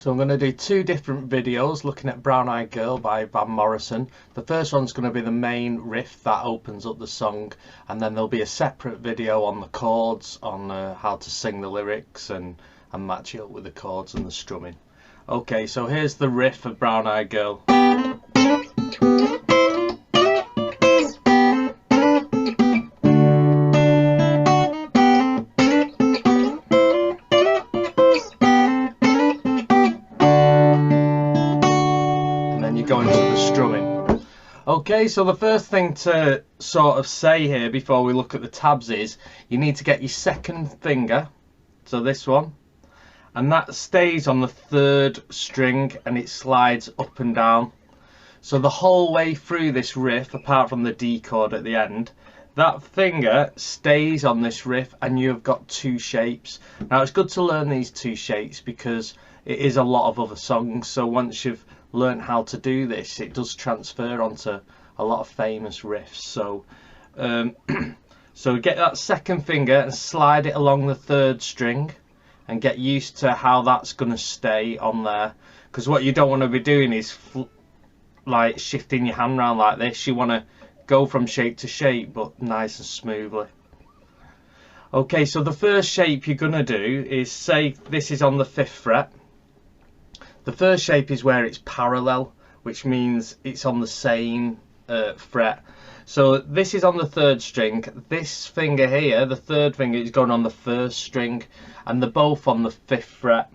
So I'm going to do two different videos looking at Brown Eyed Girl by Van Morrison. The first one's going to be the main riff that opens up the song, and then there'll be a separate video on the chords, on how to sing the lyrics and match it up with the chords and the strumming. Okay, so here's the riff of Brown Eyed Girl. Go into the strumming. Okay, so the first thing to sort of say here before we look at the tabs is you need to get your second finger, so this one, and that stays on the third string and it slides up and down. So the whole way through this riff, apart from the D chord at the end, that finger stays on this riff and you've got two shapes. Now it's good to learn these two shapes because it is a lot of other songs, so once you've learned how to do this, it does transfer onto a lot of famous riffs. So so get that second finger and slide it along the third string and get used to how that's going to stay on there, because what you don't want to be doing is like shifting your hand around like this. You want to go from shape to shape but nice and smoothly. Okay, so the first shape you're going to do is, say this is on the 5th fret. The first shape is where it's parallel, which means it's on the same fret. So this is on the 3rd string. This finger here, the 3rd finger, is going on the 1st string, and they're both on the 5th fret.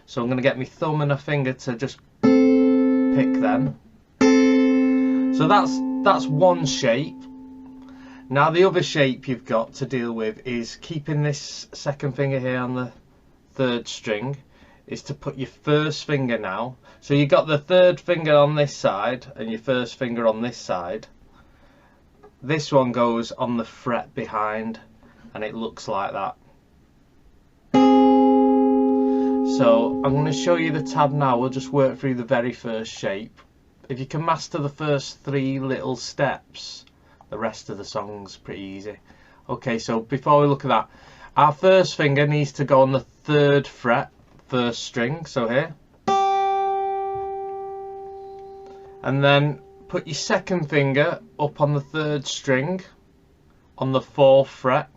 So I'm going to get my thumb and a finger to just pick them. So that's one shape. Now the other shape you've got to deal with is keeping this second finger here on the 3rd string, is to put your first finger now. So you got the 3rd finger on this side and your first finger on this side. This one goes on the fret behind and it looks like that. So I'm going to show you the tab now. We'll just work through the very first shape. If you can master the first 3 little steps, the rest of the song's pretty easy. Okay, so before we look at that, our first finger needs to go on the 3rd fret, 1st string, so here, and then put your second finger up on the 3rd string on the 4th fret.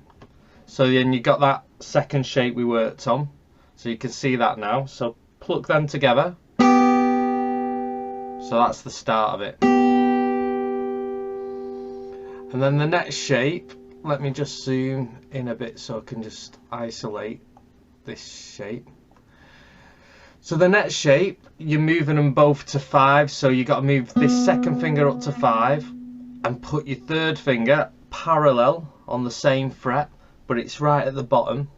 So then you got that second shape we worked on, so you can see that now. So pluck them together, so that's the start of it. And then the next shape, let me just zoom in a bit so I can just isolate this shape. So the next shape, you're moving them both to 5, so you got to move this second finger up to 5 and put your 3rd finger parallel on the same fret, but it's right at the bottom.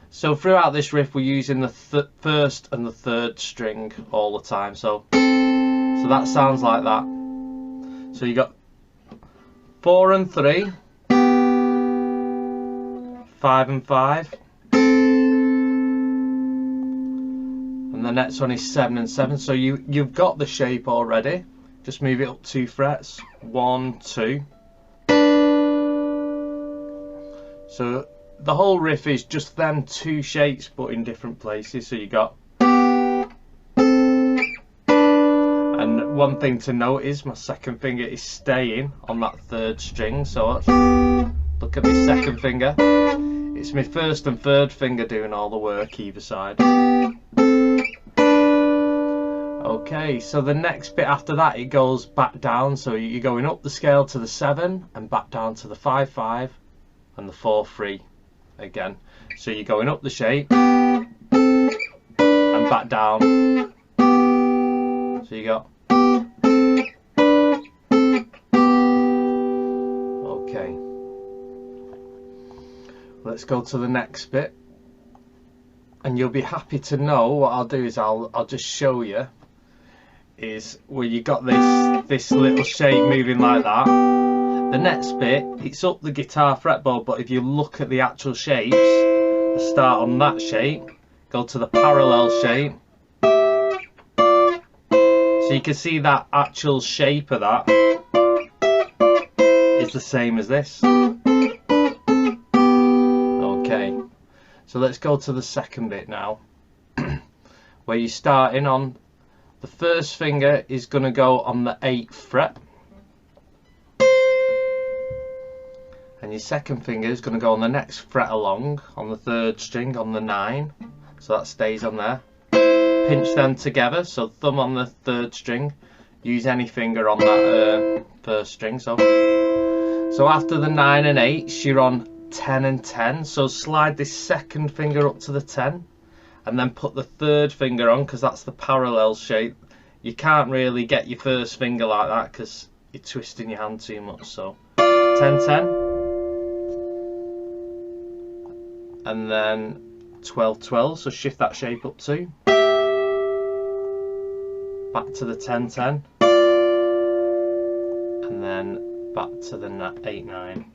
So throughout this riff we're using the 1st and the 3rd string all the time, so that sounds like that. So you got 4 and 3, 5 and 5, and the next one is 7 and 7. So you've got the shape already. Just move it up 2 frets. 1, 2. So the whole riff is just them 2 shapes but in different places. So you got, and one thing to note is my second finger is staying on that 3rd string. So look at my second finger. It's my 1st and 3rd finger doing all the work either side. Okay, so the next bit after that, it goes back down. So you're going up the scale to the 7 and back down to the 5, 5 and the 4, 3 again. So you're going up the shape and back down. So you got, okay. Let's go to the next bit, and you'll be happy to know what I'll do is I'll just show you is where you got this little shape moving like that. The next bit, it's up the guitar fretboard, but if you look at the actual shapes, start on that shape, go to the parallel shape, so you can see that actual shape of that is the same as this. Okay, so let's go to the second bit now. where you're starting on, the first finger is going to go on the 8th fret, and your second finger is going to go on the next fret along on the 3rd string on the 9, so that stays on there. Pinch them together, so thumb on the 3rd string, use any finger on that 1st string. So after the 9 and 8, you're on 10 and 10, so slide this second finger up to the 10 and then put the 3rd finger on, because that's the parallel shape. You can't really get your 1st finger like that because you're twisting your hand too much. So 10 10 and then 12 12, so shift that shape up too, back to the 10 10 and then back to the 8 9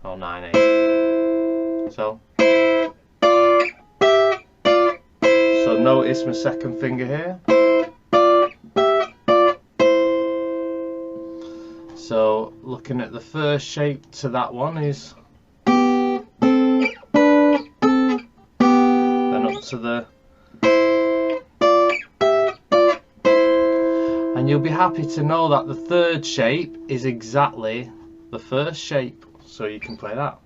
or 9 8. So notice my second finger here. So looking at the first shape to that one is then up to the, and you'll be happy to know that the 3rd shape is exactly the 1st shape, so you can play that.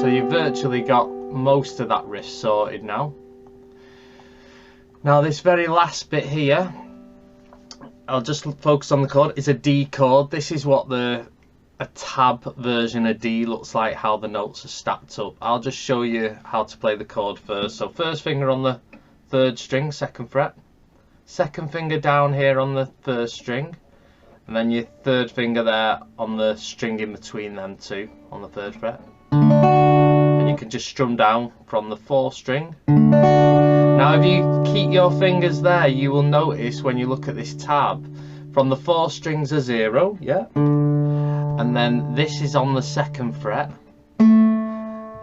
So you've virtually got most of that riff sorted now. Now this very last bit here, I'll just focus on the chord, is a D chord. This is what a tab version of D looks like, how the notes are stacked up. I'll just show you how to play the chord first. So first finger on the 3rd string, 2nd fret, second finger down here on the 1st string, and then your 3rd finger there on the string in between them two on the 3rd fret. You can just strum down from the 4th string. Now if you keep your fingers there, you will notice when you look at this tab, from the 4th strings are 0, yeah, and then this is on the 2nd fret,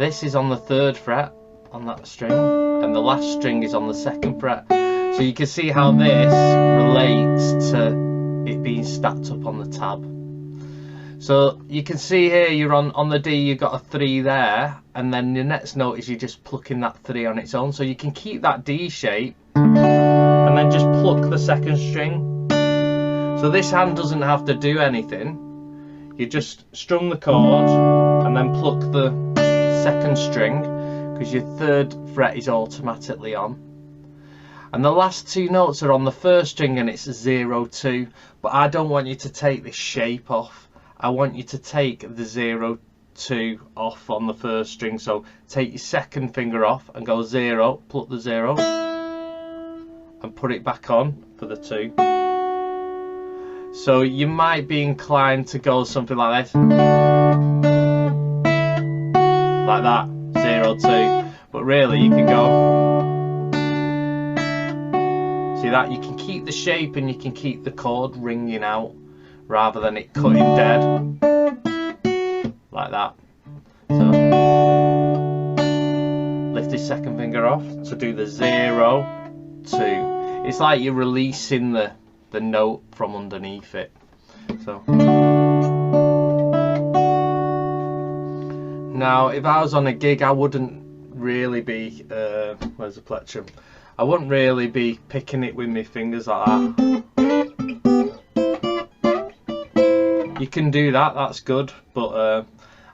this is on the 3rd fret on that string, and the last string is on the 2nd fret. So you can see how this relates to it being stacked up on the tab. So you can see here you're on the D, you've got a 3 there, and then the next note is you're just plucking that 3 on its own. So you can keep that D shape and then just pluck the 2nd string. So this hand doesn't have to do anything. You just strum the chord and then pluck the 2nd string, because your 3rd fret is automatically on. And the last 2 notes are on the 1st string and it's 0 2, but I don't want you to take this shape off. I want you to take the 0 2 off on the 1st string. So take your 2nd finger off and go 0, pluck the 0 and put it back on for the 2. So you might be inclined to go something like this, like that, 0 2, but really you can go, see that, you can keep the shape and you can keep the chord ringing out rather than it cutting dead like that. So lift this 2nd finger off to do the 0 2. It's like you're releasing the note from underneath it. So now if I was on a gig, I wouldn't really be where's the plectrum, I wouldn't really be picking it with my fingers like that. You can do that, that's good, but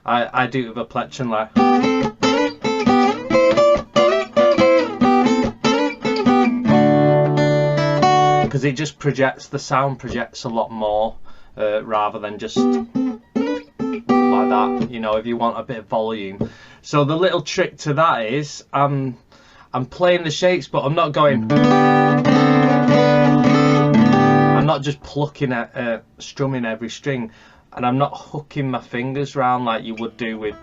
I do it with a plectrum like, because it just projects, the sound projects a lot more rather than just like that, you know, if you want a bit of volume. So the little trick to that is I'm playing the shapes, but I'm not going, I'm not just plucking at strumming every string, and I'm not hooking my fingers round like you would do with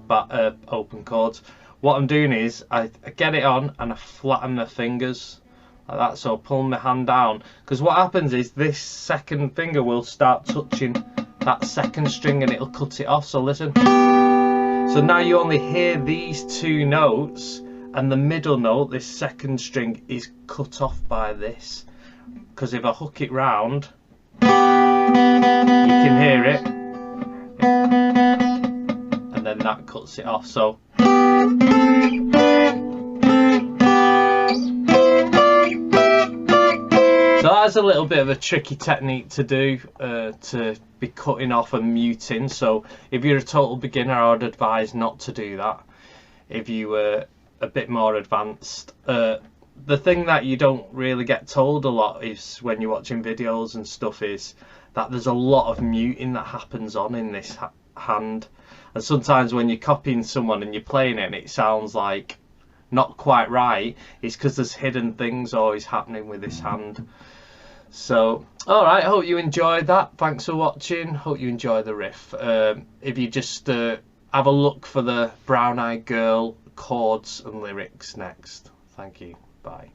open chords. What I'm doing is I get it on and I flatten my fingers like that, so pull my hand down, because what happens is this 2nd finger will start touching that 2nd string and it'll cut it off. So listen, so now you only hear these 2 notes, and the middle note, this 2nd string, is cut off by this, because if I hook it round, you can hear it, and then that cuts it off. So So that's a little bit of a tricky technique to do, to be cutting off and muting. So if you're a total beginner, I would advise not to do that. If you were a bit more advanced, the thing that you don't really get told a lot is when you're watching videos and stuff is that there's a lot of muting that happens on in this hand, and sometimes when you're copying someone and you're playing it and it sounds like not quite right, it's because there's hidden things always happening with this hand. So alright, hope you enjoyed that. Thanks for watching. Hope you enjoy the riff. If you just have a look for the Brown Eyed Girl chords and lyrics next. Thank you. Bye.